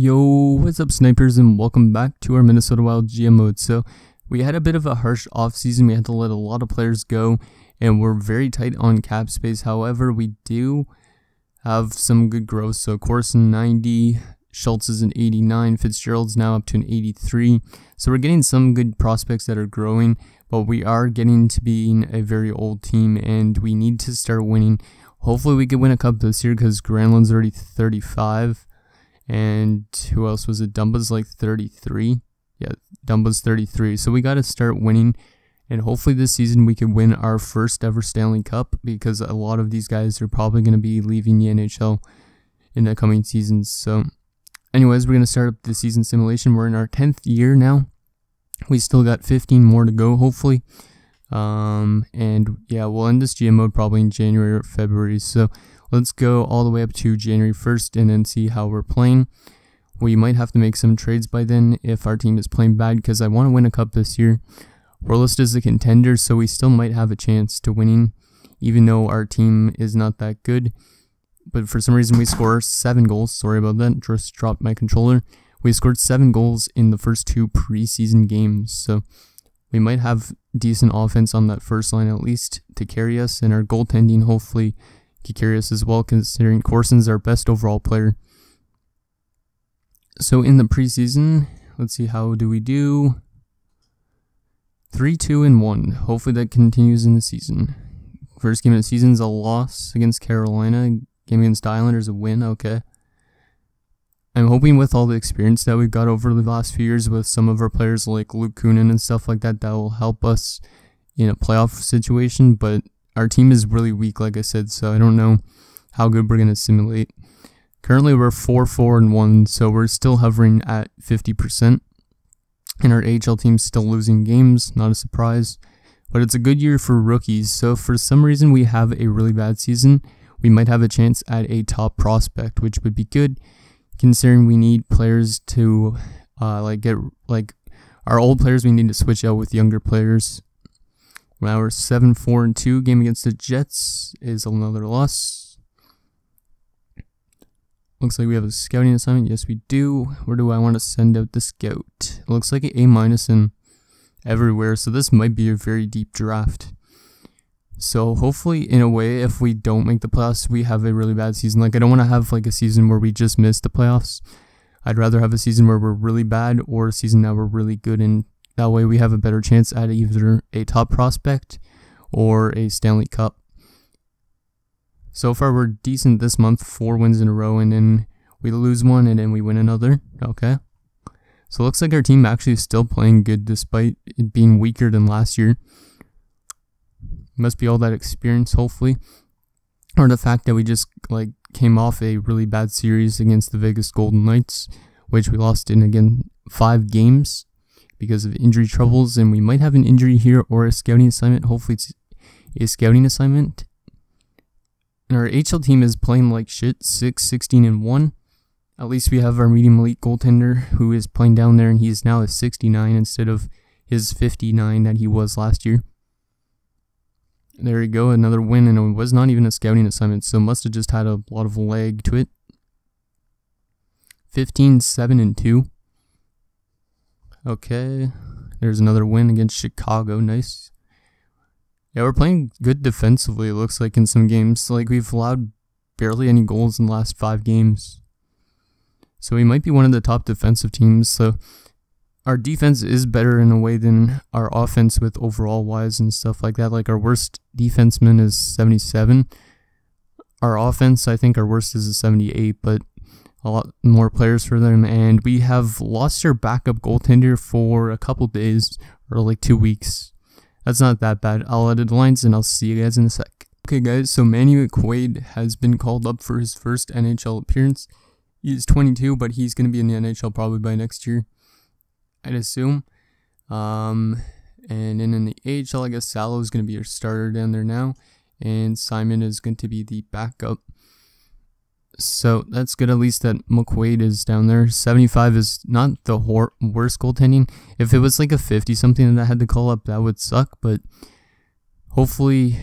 Yo, what's up, snipers, and welcome back to our Minnesota Wild GM mode. So we had a bit of a harsh offseason. We had to let a lot of players go, and we're very tight on cap space. However, we do have some good growth. So Corson 90, Schultz is an 89, Fitzgerald's now up to an 83. So we're getting some good prospects that are growing, but we are getting to being a very old team, and we need to start winning. Hopefully we could win a cup this year because Granlund's already 35. And who else was it? Dumba's like 33. Yeah, Dumba's 33. So we got to start winning. And hopefully this season we can win our first ever Stanley Cup, because a lot of these guys are probably going to be leaving the NHL in the coming seasons. So anyways, we're going to start up the season simulation. We're in our 10th year now. We still got 15 more to go, hopefully. And yeah, we'll end this GM mode probably in January or February. So let's go all the way up to January 1st and then see how we're playing. We might have to make some trades by then if our team is playing bad, because I want to win a cup this year. We're listed as a contender, so we still might have a chance to winning, even though our team is not that good. But for some reason we score 7 goals. Sorry about that, just dropped my controller. We scored 7 goals in the first 2 preseason games, so we might have decent offense on that first line at least to carry us, and our goaltending hopefully can carry us as well, considering Corson's our best overall player. So in the preseason, let's see, how do we do? 3-2-1. Hopefully that continues in the season. First game of the season is a loss against Carolina. Game against the Islanders a win. Okay. I'm hoping with all the experience that we've got over the last few years with some of our players like Luke Kunin and stuff like that, that will help us in a playoff situation. But our team is really weak, like I said, so I don't know how good we're going to simulate. Currently, we're 4-4-1, so we're still hovering at 50%. And our AHL team's still losing games, not a surprise. But it's a good year for rookies, so if for some reason we have a really bad season, we might have a chance at a top prospect, which would be good, considering we need players to, our old players we need to switch out with younger players. Now we're 7-4-2. Game against the Jets is another loss. Looks like we have a scouting assignment. Yes, we do. Where do I want to send out the scout? It looks like an A- in everywhere, so this might be a very deep draft. So hopefully, in a way, if we don't make the playoffs, we have a really bad season. Like, I don't want to have like a season where we just miss the playoffs. I'd rather have a season where we're really bad or a season that we're really good, and that way we have a better chance at either a top prospect or a Stanley Cup. So far we're decent this month, 4 wins in a row, and then we lose one and then we win another. Okay. So it looks like our team actually is still playing good despite it being weaker than last year. Must be all that experience, hopefully. Or the fact that we just came off a really bad series against the Vegas Golden Knights, which we lost in, again, 5 games. Because of injury troubles, and we might have an injury here or a scouting assignment. Hopefully it's a scouting assignment. And our HL team is playing like shit, 6-16-1. At least we have our medium elite goaltender who is playing down there, and he is now a 69 instead of his 59 that he was last year. There we go, another win, and it was not even a scouting assignment, so must have just had a lot of lag to it. 15-7-2. Okay, there's another win against Chicago. Nice. Yeah, we're playing good defensively, it looks like, in some games. Like, we've allowed barely any goals in the last 5 games. So we might be one of the top defensive teams. So our defense is better in a way than our offense with overall wise and stuff like that. Like, our worst defenseman is 77. Our offense, I think our worst is a 78, but a lot more players for them, and we have lost our backup goaltender for a couple days, or like 2 weeks. That's not that bad. I'll edit the lines and I'll see you guys in a sec. Okay guys, so Manny McQuaid has been called up for his first NHL appearance. He's 22, but he's going to be in the NHL probably by next year, I'd assume. And then in the AHL, I guess Salo is going to be your starter down there now, and Simon is going to be the backup. So that's good, at least that McQuaid is down there. 75 is not the worst goaltending. If it was like a 50 something that I had to call up, that would suck, but hopefully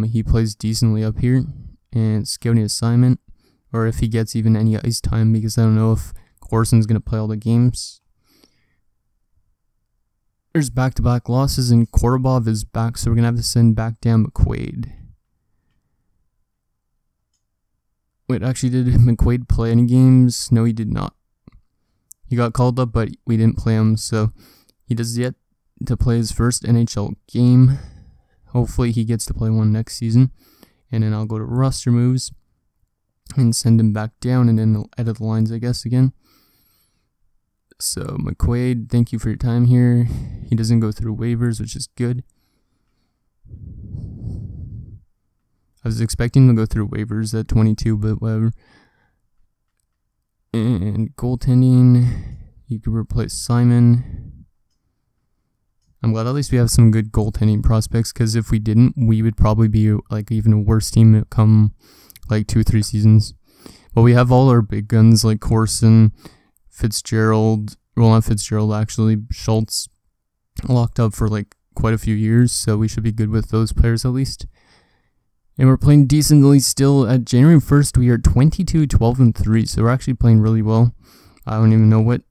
he plays decently up here. And scouting assignment, or if he gets even any ice time, because I don't know if Corson's going to play all the games. There's back-to-back losses, and Korbov is back, so we're going to have to send back down McQuaid. Wait, actually, did McQuaid play any games? No, he did not. He got called up, but we didn't play him, so he does yet to play his first NHL game. Hopefully, he gets to play one next season. And then I'll go to roster moves and send him back down, and then edit the lines, I guess, again. So, McQuaid, thank you for your time here. He doesn't go through waivers, which is good. I was expecting him to go through waivers at 22, but whatever. And goaltending, you could replace Simon. I'm glad at least we have some good goaltending prospects, because if we didn't, we would probably be like even a worse team come like 2-3 seasons. But we have all our big guns like Corson, Fitzgerald, well not Fitzgerald actually, Schultz, locked up for like quite a few years, so we should be good with those players at least. And we're playing decently still. At January 1st, we are 22-12-3, so we're actually playing really well. I don't even know what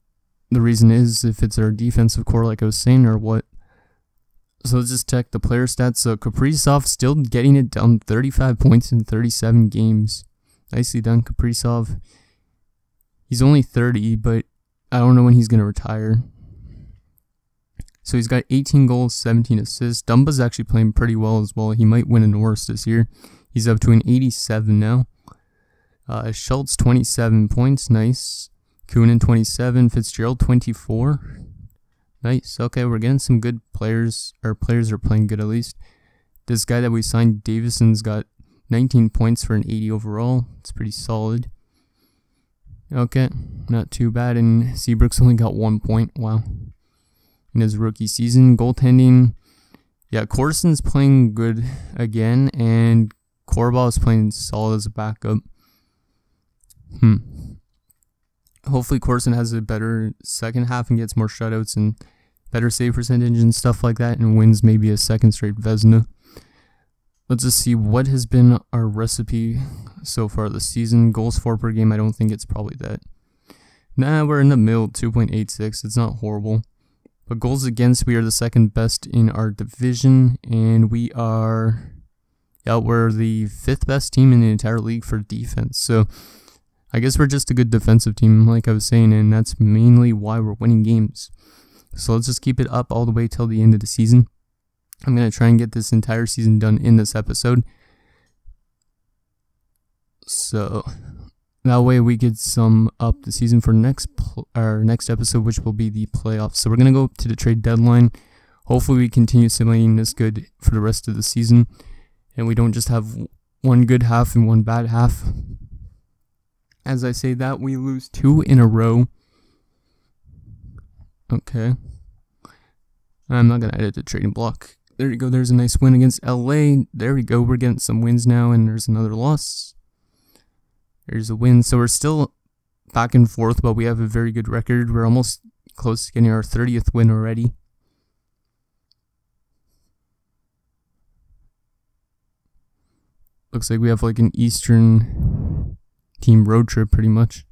the reason is, if it's our defensive core like I was saying or what. So let's just check the player stats. So Kaprizov still getting it done, 35 points in 37 games. Nicely done, Kaprizov. He's only 30, but I don't know when he's going to retire. So he's got 18 goals, 17 assists. Dumba's actually playing pretty well as well. He might win a Norris this year. He's up to an 87 now. Schultz, 27 points. Nice. Kunin, 27. Fitzgerald, 24. Nice. Okay, we're getting some good players. Our players are playing good at least. This guy that we signed, Davison's got 19 points for an 80 overall. It's pretty solid. Okay, not too bad. And Seabrook's only got 1 point. Wow. In his rookie season. Goaltending, yeah, Corson's playing good again, and Korbov is playing solid as a backup. Hopefully Corson has a better second half and gets more shutouts and better save percentage and stuff like that, and wins maybe a second straight Vezina. Let's just see what has been our recipe so far this season. Goals for per game, I don't think it's probably that. Nah, we're in the middle, 2.86. It's not horrible. But goals against, we are the second best in our division, and we are, yeah, we're the 5th best team in the entire league for defense. So I guess we're just a good defensive team, like I was saying, and that's mainly why we're winning games. So let's just keep it up all the way till the end of the season. I'm going to try and get this entire season done in this episode. So that way we get some up the season for our next episode, which will be the playoffs. So we're going to go to the trade deadline. Hopefully we continue simulating this good for the rest of the season, and we don't just have one good half and one bad half. As I say that, we lose 2 in a row. Okay. I'm not going to edit the trading block. There you go. There's a nice win against LA. There we go. We're getting some wins now, and there's another loss. There's a win. So we're still back and forth, but we have a very good record. We're almost close to getting our 30th win already. Looks like we have like an Eastern team road trip pretty much.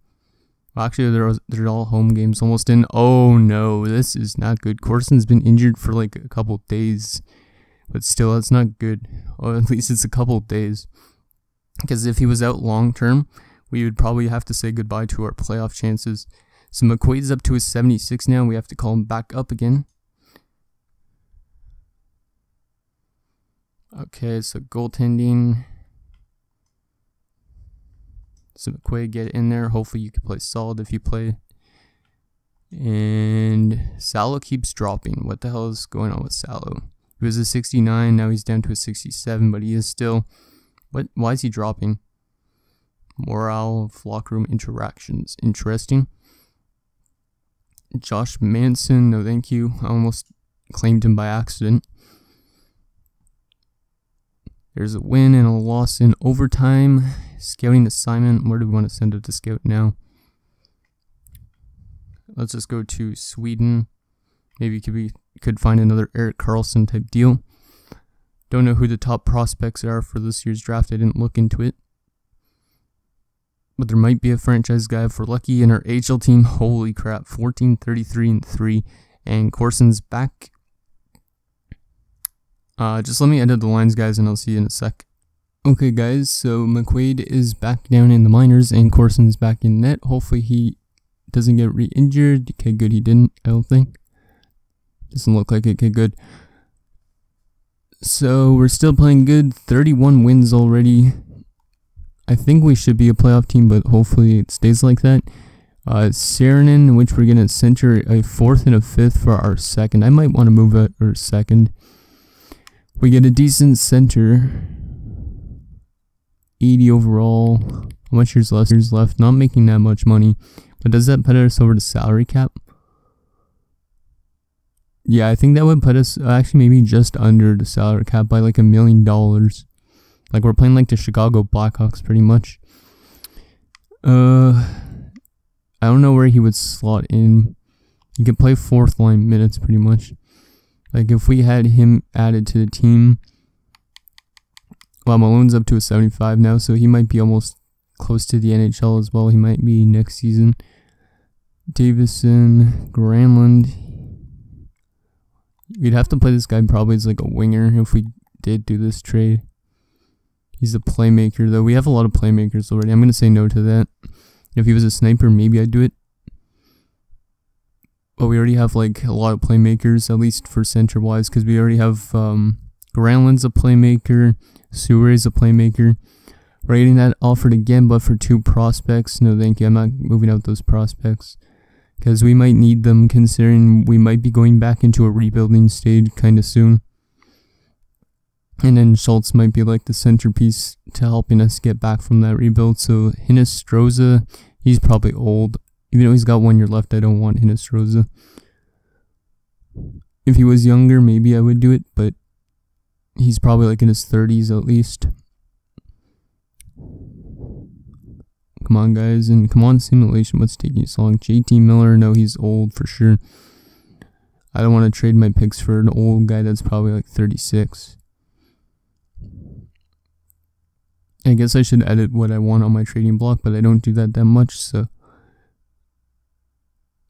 Well, actually, they're all home games almost in. Oh no, this is not good. Corson's been injured for like a couple days, but still, that's not good. Or at least it's a couple days. Because if he was out long term, we would probably have to say goodbye to our playoff chances. So McQuaid's up to his 76 now. We have to call him back up again. Okay, so goaltending. So McQuaid, get in there. Hopefully you can play solid if you play. And Salo keeps dropping. What the hell is going on with Salo? He was a 69, now he's down to a 67, but he is still... Why is he dropping? Morale of locker room interactions. Interesting. Josh Manson, no thank you. I almost claimed him by accident. There's a win and a loss in overtime. Scouting assignment. Where do we want to send it to scout now? Let's just go to Sweden. Maybe we could find another Erik Karlsson type deal. Don't know who the top prospects are for this year's draft. I didn't look into it. but there might be a franchise guy if we're lucky. In our HL team, holy crap, 14, 33, and 3. And Corson's back. Just let me edit the lines, guys, and I'll see you in a sec. Okay, guys, so McQuaid is back down in the minors, and Corson's back in net. Hopefully he doesn't get re-injured. Okay, good, he didn't, I don't think. Doesn't look like it. Okay, good. So we're still playing good. 31 wins already. I think we should be a playoff team, but hopefully it stays like that. Saarinen, in which we're going to center a 4th and a 5th for our second. I might want to move it or second. We get a decent center. 80 overall. How much years left? Not making that much money. But does that put us over the salary cap? Yeah, I think that would put us actually maybe just under the salary cap by like $1 million. Like we're playing like the Chicago Blackhawks pretty much. I don't know where he would slot in. He could play 4th line minutes pretty much. Like if we had him added to the team. Well, Malone's up to a 75 now, so he might be almost close to the NHL as well. He might be next season. Davison, Granlund. We'd have to play this guy probably as like a winger if we did do this trade. He's a playmaker though. We have a lot of playmakers already. I'm going to say no to that. If he was a sniper, maybe I'd do it. But we already have like a lot of playmakers, at least for center wise, because we already have Granlund's a playmaker, Soure's a playmaker. We're getting that offered again, but for 2 prospects. No thank you, I'm not moving out those prospects. Because we might need them, considering we might be going back into a rebuilding stage kind of soon. And then Schultz might be like the centerpiece to helping us get back from that rebuild. So Hinostroza, he's probably old. Even though he's got 1 year left, I don't want Hinostroza. If he was younger, maybe I would do it, but he's probably like in his 30s at least. Come on, guys, and come on, simulation. What's taking so long? JT Miller, no, he's old for sure. I don't want to trade my picks for an old guy that's probably like 36. I guess I should edit what I want on my trading block, but I don't do that much, so.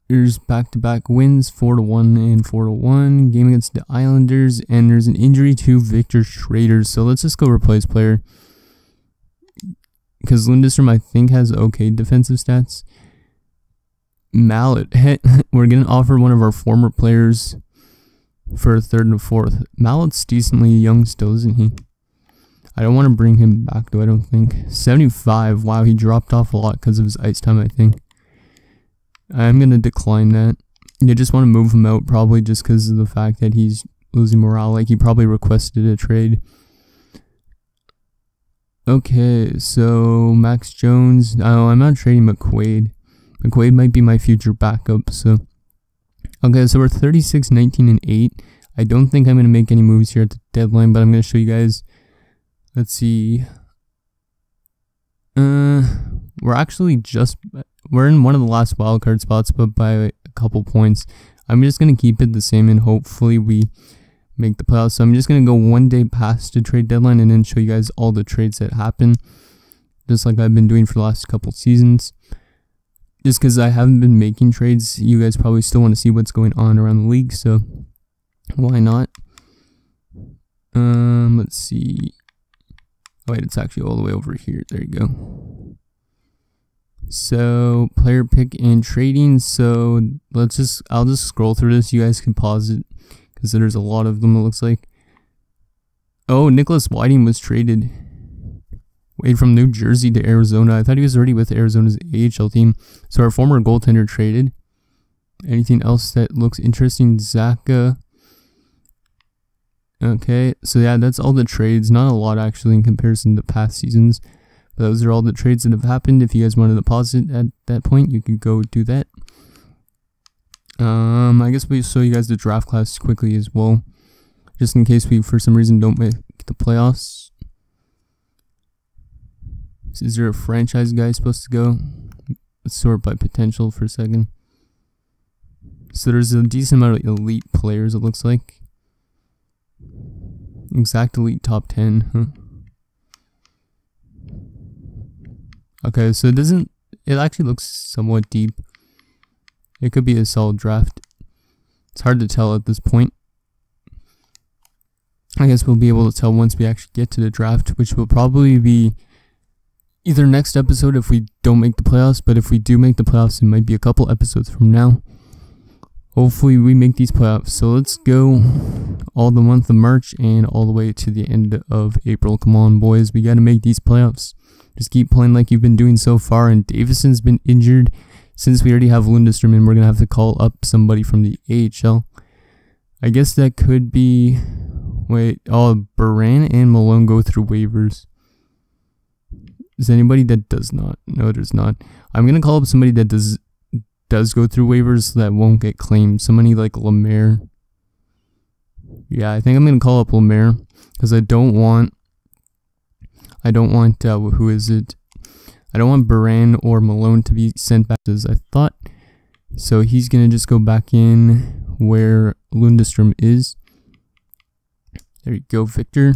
Here's back-to-back wins, 4-1 and 4-1. Game against the Islanders, and there's an injury to Victor Schrader, so let's just go replace player. Because Lundestrom, I think, has okay defensive stats. Mallet. We're going to offer one of our former players for a 3rd and a 4th. Mallet's decently young still, isn't he? I don't want to bring him back, though, I don't think. 75. Wow, he dropped off a lot because of his ice time, I think. I'm going to decline that. I just want to move him out, probably just because of the fact that he's losing morale. Like, he probably requested a trade. Okay, so Max Jones. Oh, I'm not trading McQuaid. McQuaid might be my future backup, so. Okay, so we're 36, 19, and 8. I don't think I'm going to make any moves here at the deadline, but I'm going to show you guys. Let's see. We're actually we're in one of the last wildcard spots, but by a couple points. I'm just going to keep it the same, and hopefully we make the playoffs. So I'm just going to go 1 day past the trade deadline and then show you guys all the trades that happen, just like I've been doing for the last couple seasons. Just because I haven't been making trades, you guys probably still want to see what's going on around the league, so why not? Let's see. Oh wait, it's actually all the way over here. There you go. So player pick and trading. So I'll just scroll through this. You guys can pause it because there's a lot of them, it looks like. Oh, Nicholas Whiting was traded. Wait, from New Jersey to Arizona. I thought he was already with Arizona's AHL team. So our former goaltender traded. Anything else that looks interesting? Zaka. Okay, so yeah, that's all the trades. Not a lot actually in comparison to past seasons. But those are all the trades that have happened. If you guys wanted to pause it at that point, you could go do that. I guess we'll show you guys the draft class quickly as well. Just in case we, for some reason, don't make the playoffs. Is there a franchise guy supposed to go? Let's sort by potential for a second. So there's a decent amount of elite players, it looks like. Exact elite top 10, huh? Okay, so it actually looks somewhat deep. It could be a solid draft. It's hard to tell at this point. I guess we'll be able to tell once we actually get to the draft, which will probably be either next episode if we don't make the playoffs, but if we do make the playoffs, it might be a couple episodes from now. Hopefully we make these playoffs. So let's go all the month of March and all the way to the end of April. Come on, boys. We got to make these playoffs. Just keep playing like you've been doing so far. And Davison's been injured. Since we already have Lundestrom in, we're going to have to call up somebody from the AHL. I guess that could be... Wait, Baran and Malone go through waivers. Is anybody that does not? No, there's not. I'm going to call up somebody that does go through waivers that won't get claimed. Somebody like Lemaire. Yeah, I think I'm going to call up Lemaire because I don't want who is it? I don't want Baran or Malone to be sent back as I thought. So he's going to just go back in where Lundestrom is. There you go, Victor.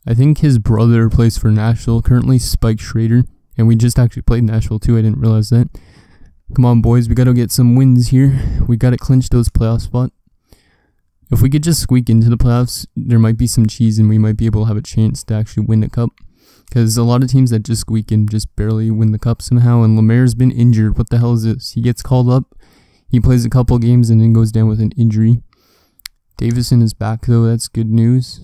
I think his brother plays for Nashville currently, Spike Schrader. And we just actually played Nashville too, I didn't realize that. Come on, boys, we got to get some wins here. We got to clinch those playoff spots. If we could just squeak into the playoffs, there might be some cheese and we might be able to have a chance to actually win the cup. Because a lot of teams that just squeak in just barely win the cup somehow. And Lemaire's been injured. What the hell is this? He gets called up. He plays a couple games and then goes down with an injury. Davison is back though. That's good news.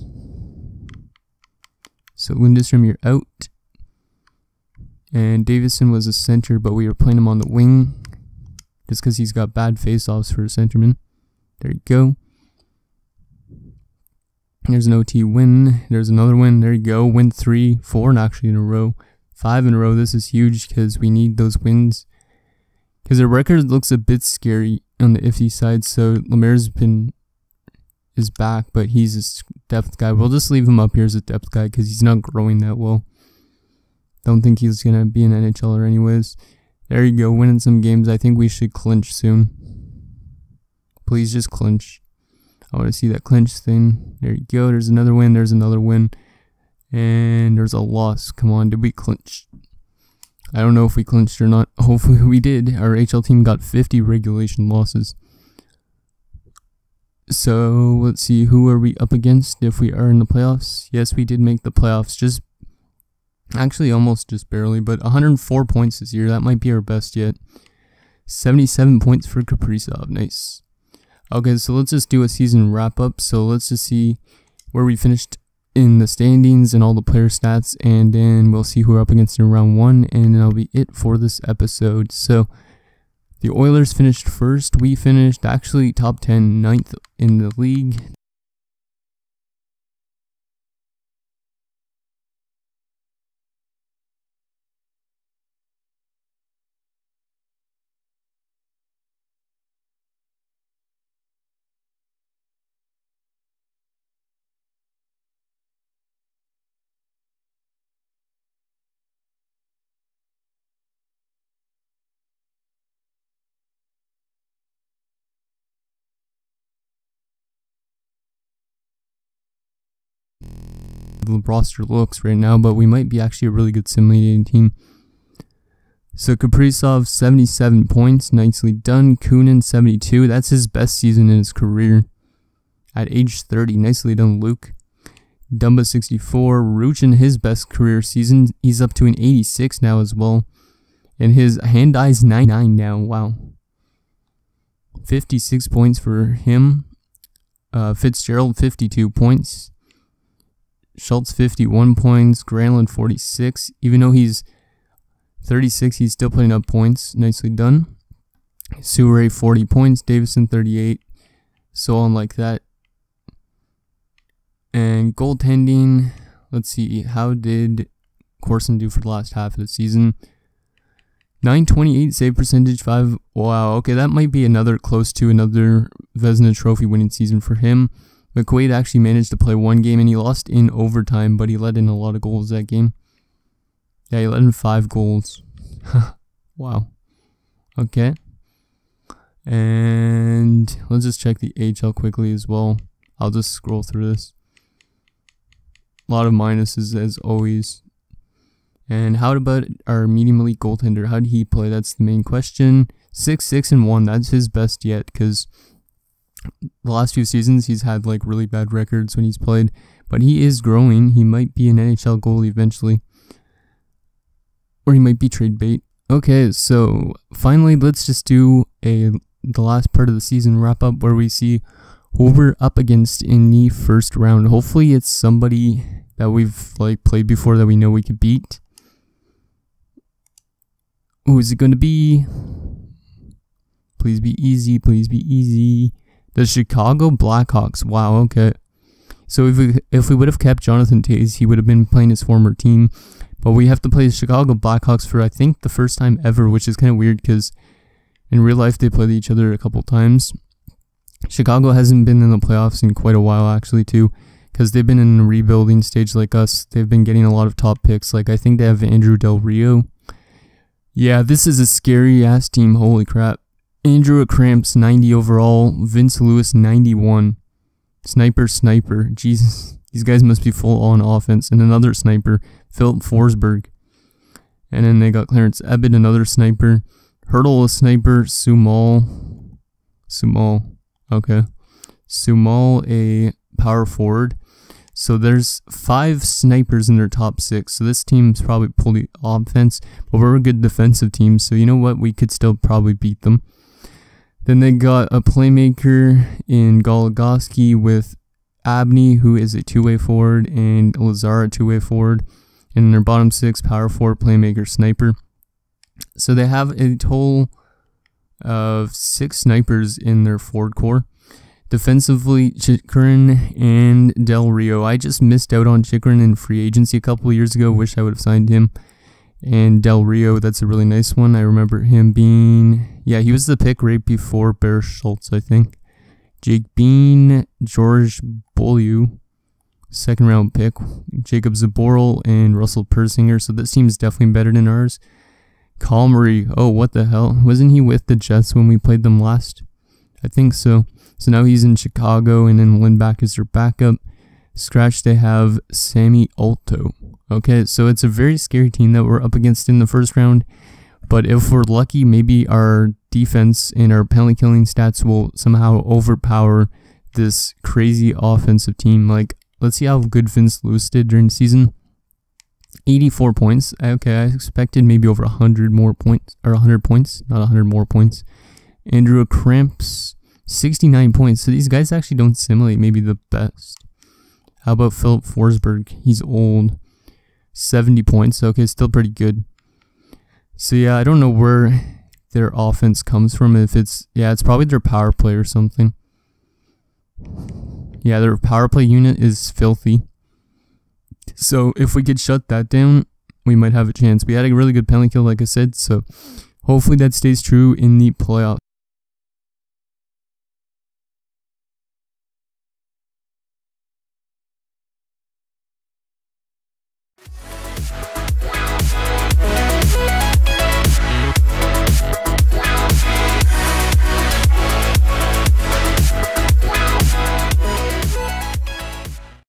So Lundestrom, you're out. And Davison was a center, but we were playing him on the wing. Just because he's got bad face-offs for a centerman. There you go. There's an OT win. There's another win. There you go. Win 3, 4 actually in a row. 5 in a row. This is huge because we need those wins. Because their record looks a bit scary on the iffy side. So Lemaire's is back, but he's a depth guy. We'll just leave him up here as a depth guy because he's not growing that well. Don't think he's going to be an NHLer anyways. There you go. Winning some games. I think we should clinch soon. Please just clinch. I want to see that clinch thing. There you go. There's another win. There's another win. And there's a loss. Come on. Did we clinch? I don't know if we clinched or not. Hopefully we did. Our HL team got 50 regulation losses. So let's see. Who are we up against if we are in the playoffs? Yes, we did make the playoffs. Actually almost just barely. But 104 points this year. That might be our best yet. 77 points for Kaprizov. Nice. Okay, so let's just do a season wrap-up. So let's just see where we finished in the standings and all the player stats. And then we'll see who we're up against in round 1. And that'll be it for this episode. So the Oilers finished first. We finished actually top 10, 9th in the league. The roster looks right now, but we might be actually a really good simulating team. So Kaprizov 77 points, nicely done. Kunin 72, that's his best season in his career at age 30, nicely done. Luke Dumba 64, Ruchin his best career season, he's up to an 86 now as well, and his hand eye's 99 now. Wow, 56 points for him. Fitzgerald 52 points. Schultz 51 points, Granlund 46. Even though he's 36, he's still putting up points. Nicely done. Souray 40 points, Davison 38, so on like that. And goaltending, let's see, how did Corson do for the last half of the season? 928 save percentage, 5. Wow, okay, that might be close to another Vezina Trophy winning season for him. McQuaid actually managed to play one game and he lost in overtime, but he let in a lot of goals that game. Yeah, he let in 5 goals. Wow. Okay. And let's just check the AHL quickly as well. I'll just scroll through this. A lot of minuses as always. And how about our medium elite goaltender? How did he play? That's the main question. 6-6-1. That's his best yet, because the last few seasons he's had like really bad records when he's played. But he is growing. He might be an NHL goalie eventually, or he might be trade bait. Okay, so finally, let's just do the last part of the season wrap up where we see who we're up against in the first round. Hopefully, it's somebody that we've like played before that we know we could beat. Who is it going to be? Please be easy. Please be easy. The Chicago Blackhawks. Wow. Okay. So if we would have kept Jonathan Toews, he would have been playing his former team. But we have to play the Chicago Blackhawks for, I think, the first time ever, which is kind of weird because in real life they played each other a couple times. Chicago hasn't been in the playoffs in quite a while, actually, too, because they've been in a rebuilding stage like us. They've been getting a lot of top picks. Like, I think they have Andrew Del Rio. Yeah, this is a scary-ass team. Holy crap. Andrew Cramps, 90 overall. Vince Lewis, 91. Sniper. Jesus. These guys must be full on offense. And another sniper, Philip Forsberg. And then they got Clarence Ebbett, another sniper. Hurdle, a sniper. Sumal. Okay. Sumal, a power forward. So there's 5 snipers in their top 6. So this team's probably fully offense. But we're a good defensive team. So you know what? We could still probably beat them. Then they got a playmaker in Goligoski with Abney, who is a two-way forward, and Lazar, a two-way forward. And in their bottom 6, power forward, playmaker, sniper. So they have a total of 6 snipers in their forward core. Defensively, Chychrun and Del Rio. I just missed out on Chychrun in free agency a couple of years ago. Wish I would have signed him. And Del Rio, that's a really nice one. I remember him being... Yeah, he was the pick right before Bear Schultz, I think. Jake Bean, George Beaulieu, 2nd round pick. Jacob Zaboral and Russell Persinger. So this team is definitely better than ours. Calmery. Oh, what the hell? Wasn't he with the Jets when we played them last? I think so. So now he's in Chicago, and then Lindback is their backup. Scratch, they have Sammy Alto. Okay, so it's a very scary team that we're up against in the first round. But if we're lucky, maybe our defense and our penalty killing stats will somehow overpower this crazy offensive team. Like, let's see how good Vince Lewis did during the season. 84 points. Okay, I expected maybe over 100 more points, or 100 points, not 100 more points. Andrew Cramps, 69 points. So these guys actually don't simulate maybe the best. How about Philip Forsberg? He's old. 70 points. Okay, still pretty good. So yeah, I don't know where their offense comes from. If it's, yeah, it's probably their power play or something. Yeah, their power play unit is filthy. So if we could shut that down, we might have a chance. We had a really good penalty kill, like I said. So hopefully that stays true in the playoffs.